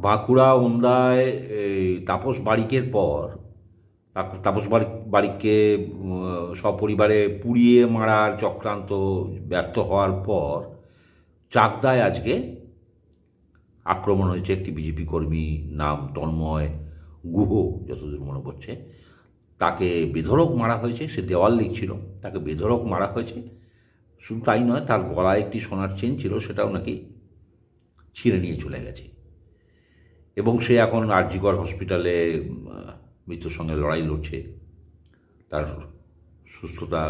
বাঁকুড়া ওন্দায় এই তাপস বারিকের পর তাপস বারিককে সপরিবারে পুড়িয়ে মারার চক্রান্ত ব্যর্থ হওয়ার পর চাকদায় আজকে আক্রমণ হয়েছে একটি বিজেপি কর্মী, নাম তন্ময় গুহ যতদূর মনে পড়ছে। তাকে বেধড়ক মারা হয়েছে, সে দেওয়াল লিখছিল, তাকে বেধড়ক মারা হয়েছে। শুধু তাই নয়, তার গলায় একটি সোনার চেন ছিল, সেটাও নাকি ছিঁড়ে নিয়ে চলে গেছে। এবং সে এখন আরজিকর হসপিটালে মৃত্যুর সঙ্গে লড়াই লড়ছে। তার সুস্থতা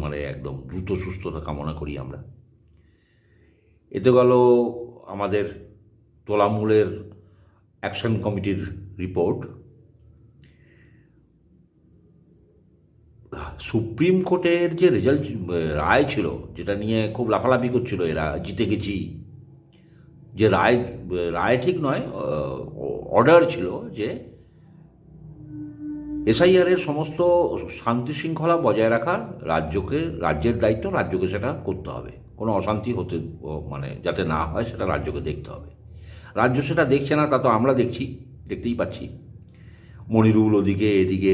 মানে একদম দ্রুত সুস্থতা কামনা করি আমরা। এতে গেল আমাদের তোলামূলের অ্যাকশন কমিটির রিপোর্ট। সুপ্রিম কোর্টের যে রায় ছিল, যেটা নিয়ে খুব লাফালাফি করছিল এরা, জিতে গেছি, যে রায় ঠিক নয়, অর্ডার ছিল যে এসআইআরের সমস্ত শান্তি শৃঙ্খলা বজায় রাখা রাজ্যের দায়িত্ব, রাজ্যকে সেটা করতে হবে। কোনো অশান্তি মানে যাতে না হয় সেটা রাজ্যকে দেখতে হবে। রাজ্য সেটা দেখছে না, তা তো আমরা দেখতেই পাচ্ছি। মনিরুল ওদিকে, এদিকে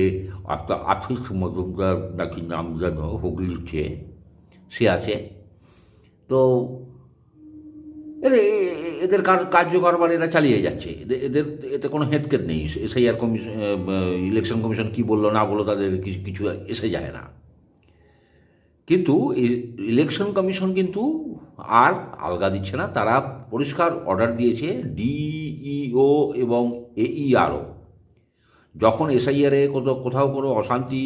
আফিস মজুমদার নাকি নাম যেন হুগলিচ্ছে, সে আছে। তো এদের কার্যকরবার এরা চালিয়ে যাচ্ছে, এদের এতে কোনো হেতকেত নেই। এসআইআর কমিশন, ইলেকশন কমিশন কী বললো না বললো তাদের কিছু এসে যায় না। কিন্তু ইলেকশন কমিশন কিন্তু আর আলগা দিচ্ছে না। তারা পরিষ্কার অর্ডার দিয়েছে ডিইও এবং এইআরও, যখন এসআইআরে কোথাও কোনো অশান্তি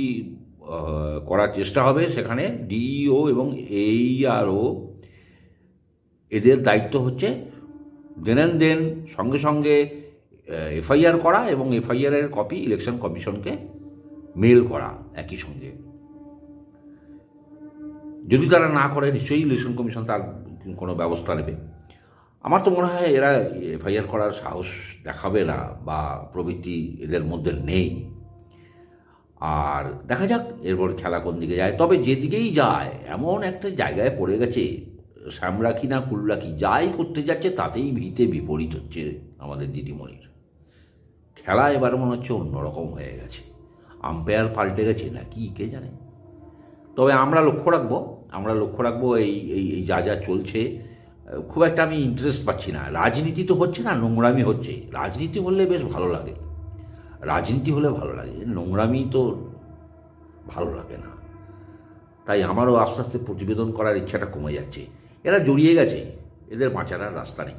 করার চেষ্টা হবে, সেখানে ডিইও এবং এইআরও এদের দায়িত্ব হচ্ছে দেন সঙ্গে সঙ্গে এফআইআর করা এবং এফআইআরের কপি ইলেকশন কমিশনকে মেল করা একই সঙ্গে। যদি তারা না করে, নিশ্চয়ই ইলেকশন কমিশন তার কোনো ব্যবস্থা নেবে। আমার তো মনে হয় এরা এফআইআর করার সাহস দেখাবে না বা প্রবৃত্তি এদের মধ্যে নেই। আর দেখা যাক এরপর খেলা কোন দিকে যায়। তবে যেদিকেই যায়, এমন একটা জায়গায় পড়ে গেছে, শ্যামরাখি না কুলরাখি, যাই করতে যাচ্ছে তাতেই ভিতে বিপরীত হচ্ছে আমাদের দিদিমণির। খেলা এবার মনে হচ্ছে অন্যরকম হয়ে গেছে, আম্পায়ার পাল্টে গেছে না কি কে জানে। তবে আমরা লক্ষ্য রাখবো এই যা চলছে। খুব একটা আমি ইন্টারেস্ট পাচ্ছি না। রাজনীতি তো হচ্ছে না, নোংরামি হচ্ছে। রাজনীতি হলে বেশ ভালো লাগে, নোংরামি তো ভালো লাগে না। তাই আমারও আস্তে আস্তে প্রতিবেদন করার ইচ্ছাটা কমে যাচ্ছে। এরা জড়িয়ে গেছে, এদের বাঁচার রাস্তা নেই।